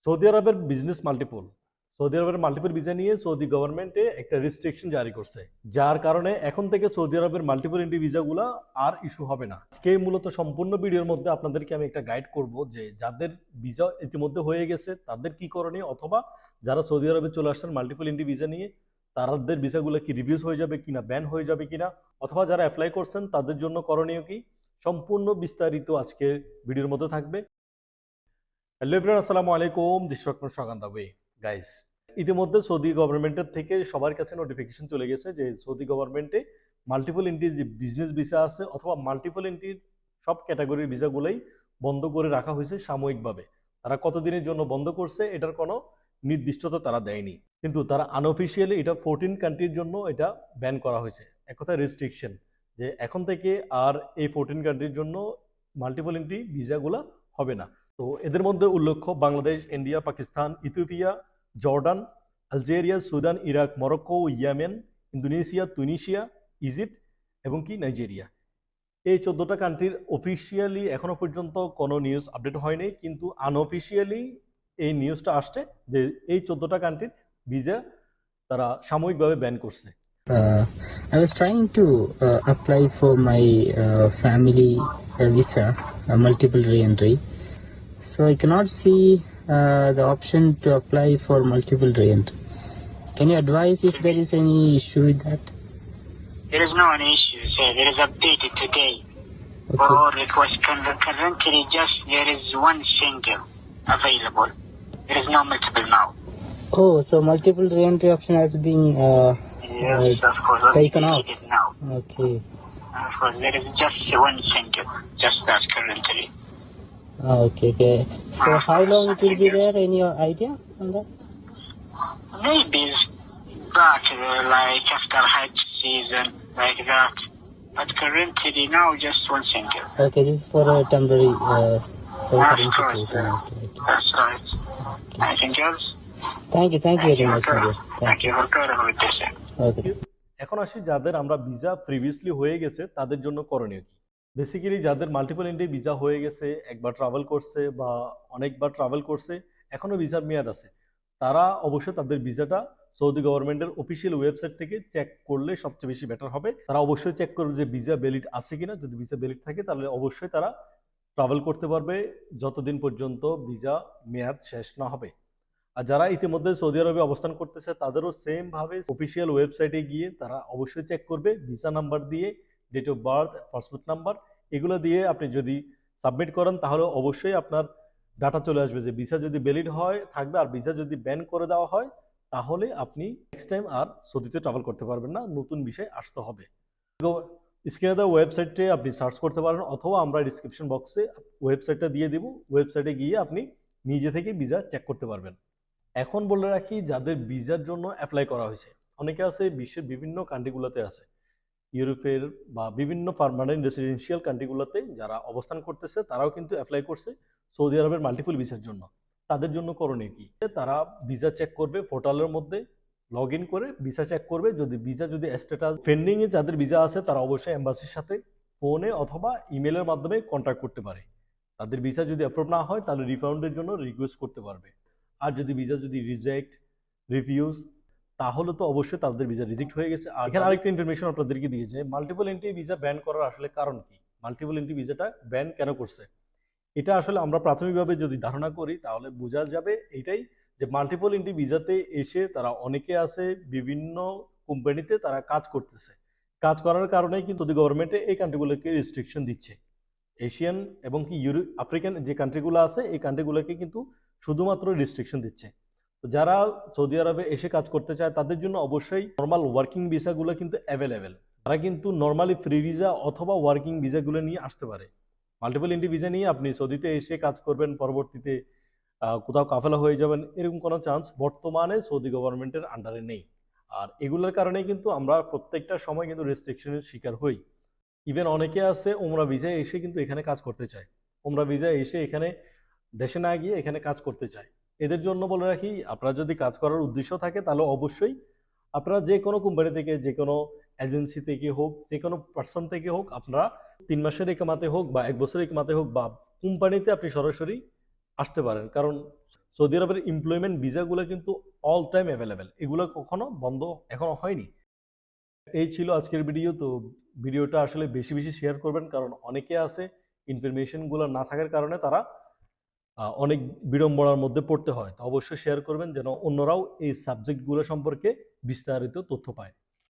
Saudi আরবের business multiple. Saudi আরবের multiple visa নিয়ে সৌদি গভর্নমেন্টে একটা রেস্ট্রিকশন জারি করছে, যার কারণে এখন থেকে সৌদি আরবের মাল্টিপল এন্ট্রি ভিসাগুলো আর ইস্যু হবে না। আজকে মূলত সম্পূর্ণ ভিডিওর মধ্যে আপনাদেরকে আমি একটা গাইড করব যে যাদের ভিসা ইতিমধ্যে হয়ে গেছে তাদের কি করণীয়, অথবা যারা সৌদি আরবে চলে আসছেন মাল্টিপল এন্ট্রি ভিসা নিয়ে তাদের ভিসাগুলো কি রিভিউজ হয়ে যাবে কিনা, ব্যান হয়ে যাবে কিনা, অথবা যারা অ্যাপ্লাই করছেন তাদের জন্য করণীয় কি, সম্পূর্ণ বিস্তারিত আজকে ভিডিওর মধ্যে থাকবে। হ্যালো এভরিওয়ান, আসসালামু আলাইকুম। This is Sukanta way. Guys, ইতিমধ্যে সৌদি গভর্নমেন্টের থেকে সবার কাছে নোটিফিকেশন চলে গেছে যে সৌদি গভর্নমেন্টে মাল্টিপল এন্ট্রির যে বিজনেস ভিসা আছে অথবা মাল্টিপল এন্ট্রির সব ক্যাটাগরির ভিসাগুলোই বন্ধ করে রাখা হয়েছে সাময়িকভাবে। তারা কতদিনের জন্য বন্ধ করছে এটার কোনো নির্দিষ্টতা তারা দেয়নি, কিন্তু তারা আনঅফিসিয়ালি এটা 14 কান্ট্রির জন্য এটা ব্যান করা হয়েছে। এক কথায় রেস্ট্রিকশন, যে এখন থেকে আর এই 14 কান্ট্রির জন্য মাল্টিপল এন্ট্রি ভিসাগুলো হবে না। তো এদের মধ্যে উল্লেখ্য Bangladesh, India, Pakistan, Ethiopia, Jordan, Algeria, Sudan, Iraq, Morocco, Yemen, Indonesia, Tunisia, Egypt এবং কি নাইজেরিয়া। এই 14টা কান্ট্রির অফিসিয়ালি এখনো পর্যন্ত কোনো নিউজ আপডেট হয়নি, কিন্তু আনঅফিসিয়ালি এই নিউজটা আসছে যে এই 14টা কান্ট্রির ভিসা তারা সাময়িকভাবে ব্যান করছে। I was trying to apply for my family visa, multiple re-entry. So I cannot see the option to apply for multiple re-entry. Can you advise if there is any issue with that? There is no any issue, sir. There is updated today. Okay. For all requests currently just there is one single available. There is no multiple now. Oh, so multiple re-entry option has been Yes, of course. taken off. Updated now. Okay. Of course, there is just one single, just that currently. Okay. For how long it will be there? Any idea on that? Maybe back like after Hajj season, like that. But currently now just one single. Okay, this is for a temporary for Of current course, situation. sir. Okay. That's right. Anything else? Thank you very much, Nadir. Thank you for calling with this, sir. Okay. এখন আসি যাদের আমরা visa previously হয়ে গেছে তাদের জন্য করণীয় কি। বেসিক্যালি যাদের মাল্টিপল এন্ট্রি ভিসা হয়ে গেছে, একবার ট্রাভেল করছে বা অনেকবার ট্রাভেল করছে, এখনো ভিসার মেয়াদ আছে, তারা অবশ্যই তাদের ভিসাটা সৌদি গভর্নমেন্টের অফিসিয়াল ওয়েবসাইট থেকে চেক করলে সবচেয়ে বেশি বেটার হবে। তারা অবশ্যই চেক করবে যে ভিসা ভ্যালিড আছে কিনা। যদি ভিসা ভ্যালিড থাকে তাহলে অবশ্যই তারা ট্রাভেল করতে পারবে যতদিন পর্যন্ত ভিসা মেয়াদ শেষ না হবে। আর যারা ইতিমধ্যে সৌদি আরবে অবস্থান করতেছে তাদেরও সেম ভাবে অফিসিয়াল ওয়েবসাইটে গিয়ে তারা অবশ্যই চেক করবে ভিসা নাম্বার দিয়ে, date of birth, passport number, এগুলো দিয়ে আপনি যদি সাবমিট করেন তাহলে অবশ্যই আপনার ডাটা চলে আসবে যে ভিসা যদি ভ্যালিড হয় থাকবে, আর ভিসা যদি ব্যান করে দেওয়া হয় তাহলে আপনি নেক্সট টাইম আর সৌদিতে ট্রাভেল করতে পারবেন না, নতুন বিষয় আসতে হবে। স্ক্রিনে দেওয়া ওয়েবসাইটে আপনি সার্চ করতে পারেন, অথবা আমরা ডিসক্রিপশন বক্সে ওয়েবসাইটটা দিয়ে দিব, ওয়েবসাইটে গিয়ে আপনি নিজে থেকে ভিসা চেক করতে পারবেন। এখন বলে রাখি যাদের ভিসার জন্য অ্যাপ্লাই করা হয়েছে, অনেকে আছে বিশ্বের বিভিন্ন কান্ট্রিগুলোতে আছে, ইউরোপের বা বিভিন্ন পার্মানেন্ট রেসিডেন্সিয়াল কান্ট্রিগুলোতে যারা অবস্থান করতেছে তারাও কিন্তু অ্যাপ্লাই করছে সৌদি আরবের মাল্টিপল ভিসার জন্য। তাদের জন্য করণীয় কি, তারা ভিসা চেক করবে, পোর্টালের মধ্যে লগ ইন করে ভিসা চেক করবে। যদি ভিসা যদি স্ট্যাটাস পেন্ডিং এ যাদের ভিসা আছে তারা অবশ্যই এম্বাসির সাথে ফোনে অথবা ইমেলের মাধ্যমে কন্ট্যাক্ট করতে পারে। তাদের ভিসা যদি অ্যাপ্রুভ না হয় তাহলে রিফান্ডের জন্য রিকোয়েস্ট করতে পারবে। আর যদি ভিসা যদি রিজেক্ট, রিফিউজ, তাহলে তো অবশ্যই তাদের ভিসা রিজেক্ট হয়ে গেছে। আর এখানে আরেকটা ইনফরমেশন আপনাদেরকে দিয়েছে, মাল্টিপল এন্ট্রি ভিসা ব্যান করার আসলে কারণ কি, মাল্টিপল এন্ট্রি ভিসাটা ব্যান কেন করছে। এটা আসলে আমরা প্রাথমিকভাবে যদি ধারণা করি তাহলে বোঝা যাবে এইটাই যে মাল্টিপল এন্ট্রি ভিসাতে এসে তারা অনেকে আছে বিভিন্ন কোম্পানিতে তারা কাজ করতেছে। কাজ করার কারণে কিন্তু সৌদি গভর্নমেন্টে এই কান্ট্রিগুলোকে রেস্ট্রিকশন দিচ্ছে। এশিয়ান এবং কি ইউরোপ, আফ্রিকান যে কান্ট্রিগুলো আছে এই কান্ট্রিগুলোকে কিন্তু শুধুমাত্র রেস্ট্রিকশন দিচ্ছে। তো যারা সৌদি আরবে এসে কাজ করতে চায় তাদের জন্য অবশ্যই নর্মাল ওয়ার্কিং ভিসাগুলো কিন্তু অ্যাভেলেবেল। তারা কিন্তু নর্মালি ফ্রি ভিসা অথবা ওয়ার্কিং ভিসাগুলো নিয়ে আসতে পারে। মাল্টিপল এন্ট্রি ভিসা নিয়ে আপনি সৌদিতে এসে কাজ করবেন, পরবর্তীতে কোথাও কাফেলা হয়ে যাবেন, এরকম কোনো চান্স বর্তমানে সৌদি গভর্নমেন্টের আন্ডারে নেই। আর এগুলোর কারণে কিন্তু আমরা প্রত্যেকটা সময় কিন্তু রেস্ট্রিকশনের শিকার হই। ইভেন অনেকে আছে ওমরা ভিসায় এসে কিন্তু এখানে কাজ করতে চায়, ওমরা ভিসায় এসে এখানে দেশে না গিয়ে এখানে কাজ করতে চায়। এদের জন্য বলে রাখি, আপনারা যদি কাজ করার উদ্দেশ্য থাকে তাহলে অবশ্যই আপনারা যে কোনো কোম্পানি থেকে, যে কোনো এজেন্সি থেকে হোক, যে কোনো পার্সন থেকে হোক, আপনারা 3 মাসের ইকামাতে হোক বা 1 বছরের ইকামাতে হোক বা কোম্পানিতে আপনি সরাসরি আসতে পারেন। কারণ সৌদি আরবের এমপ্লয়মেন্ট ভিসাগুলো কিন্তু অল টাইম অ্যাভেলেবেল, এগুলো কখনো বন্ধ এখনো হয়নি। এই ছিল আজকের ভিডিও। তো ভিডিওটা আসলে বেশি বেশি শেয়ার করবেন, কারণ অনেকে আছে ইনফরমেশনগুলো না থাকার কারণে তারা অনেক বিড়ম্বনার মধ্যে পড়তে হয়। তো অবশ্যই শেয়ার করবেন যেন অন্যরাও এই সাবজেক্টগুলো সম্পর্কে বিস্তারিত তথ্য পায়।